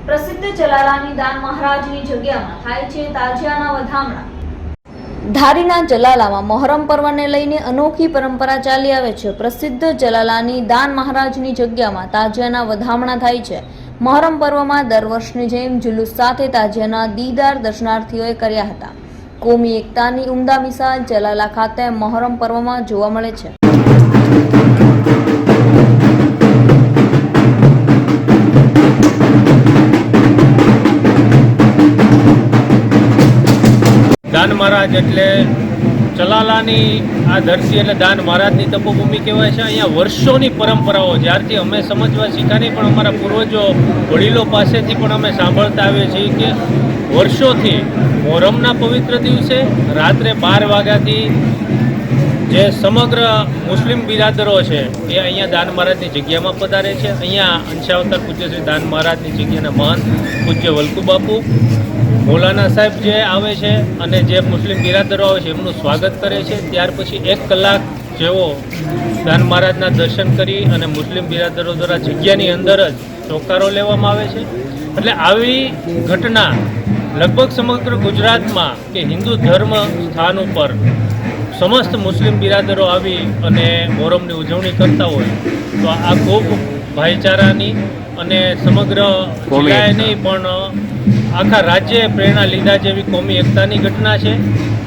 પ્રસિદ્ધ જલાલાની દાન મહારાજની જગ્યામાં થાય છે તાજિયાના વધામણા। ધારીના જલાલામાં મોહરમ પર્વને લઈને અનોખી પરંપરા ચાલી આવે છે। પ્રસિદ્ધ જલાલાની દાન મહારાજની જગ્યામાં તાજિયાના વધામણા થાય છે। મોહરમ પર્વમાં દર વર્ષની જેમ જુલુસ સાથે તાજિયાના દીદાર દર્શનાર્થીઓએ કર્યા હતા। કોમી એકતાની ઉમદા મિસાલ જલાલા ખાતે મોહરમ પર્વમાં જોવા મળે છે। દાન મહારાજ એટલે જલાલાની આ ધરતી એટલે દાન મહારાજની તપોભૂમિ કહેવાય છે। અહીંયા વર્ષોની પરંપરાઓ જ્યારથી અમે સમજવા શીખ્યા નહીં, પણ અમારા પૂર્વજો વડીલો પાસેથી પણ અમે સાંભળતા આવીએ છીએ કે વર્ષોથી મોહરમના પવિત્ર દિવસે રાત્રે 12 વાગ્યાથી જે સમગ્ર મુસ્લિમ બિરાદરો છે એ અહીંયા દાન મહારાજની જગ્યામાં પધારે છે। અહીંયા અંશાવતાર પૂજ્ય શ્રી દાન મહારાજની જગ્યાના મહંત પૂજ્ય વલ્કુ બાપુ મૌલાના સાહેબ જે આવે છે અને જે મુસ્લિમ બિરાદરો આવે છે એમનું સ્વાગત કરે છે। ત્યાર પછી 1 કલાક જેવો દાન મહારાજના દર્શન કરી અને મુસ્લિમ બિરાદરો દ્વારા જગ્યાની અંદર જ ચોકારો લેવામાં આવે છે। એટલે આવી ઘટના લગભગ સમગ્ર ગુજરાતમાં કે હિન્દુ ધર્મ સ્થાન ઉપર સમસ્ત મુસ્લિમ બિરાદરો આવી અને મોહરમની ઉજવણી કરતા હોય તો આ ખૂબ ભાઈચારાની અને સમગ્ર જિલ્લાએ નહીં પણ આખા રાજ્યે પ્રેરણા લીધા જેવી કોમી એકતાની ઘટના છે।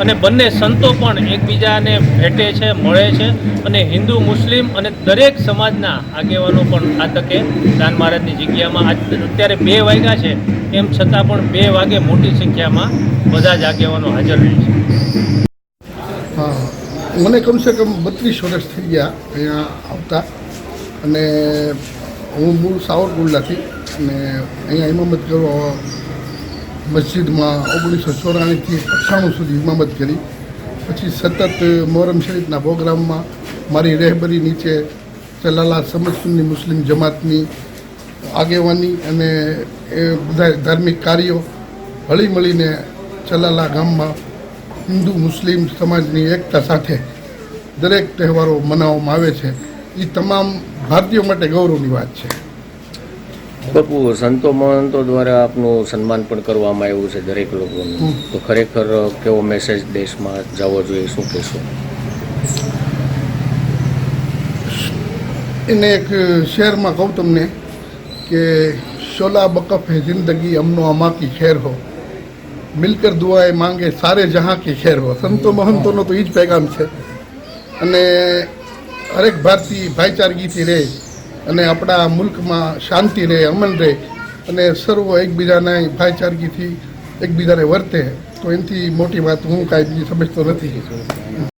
અને બંને સંતો પણ એકબીજાને ભેટે છે, મળે છે અને હિન્દુ મુસ્લિમ અને દરેક સમાજના આગેવાનો પણ આ તકે દાન મહારાજની જગ્યામાં અત્યારે 2 વાગ્યા છે એમ છતાં પણ 2 વાગે મોટી સંખ્યામાં બધા જ આગેવાનો હાજર રહે છે। હા, મને કમસે કમ 32 વર્ષ થઈ ગયા અહીંયા આવતા અને હું મૂળ સાવરકુંડલાથી અને અહીંયા ઇમામત કરવા મસ્જિદમાં 1994થી 98 સુધી ઇમામત કરી। પછી સતત મોહરમ શરીફના પ્રોગ્રામમાં મારી રહેબરી નીચે જલાલા સમજસુન્ની મુસ્લિમ જમાતની આગેવાની અને એ બધા ધાર્મિક કાર્યો હળી મળીને જલાલા ગામમાં હિન્દુ મુસ્લિમ સમાજની એકતા સાથે દરેક તહેવારો મનાવવામાં આવે છે। એ તમામ ભારતીયો માટે ગૌરવની વાત છે। બાપુ, સંતો મહંતો દ્વારા આપનું સન્માન પણ કરવામાં આવ્યું છે દરેક લોકોનું, તો ખરેખર કેવો મેસેજ દેશમાં જવો જોઈએ, શું કહેશો? એને એક શેરમાં કહું તમને કે શોલા બકફ હે જિંદગી અમનો અમા કી ખેર હો, મિલકર દુઆએ માંગે સારે જહાં કી ખેર હો। સંતો મહંતોનો તો એ જ પેગામ છે અને હરેક ભારતીય ભાઈચારગીથી રહે અને આપણા મુલ્કમાં શાંતિ રહે, અમન રહે અને સર્વ એકબીજાના ભાઈચારગીથી એકબીજાને વર્તે, તો એનાથી મોટી વાત હું કાંઈ બીજી સમજતો નથી।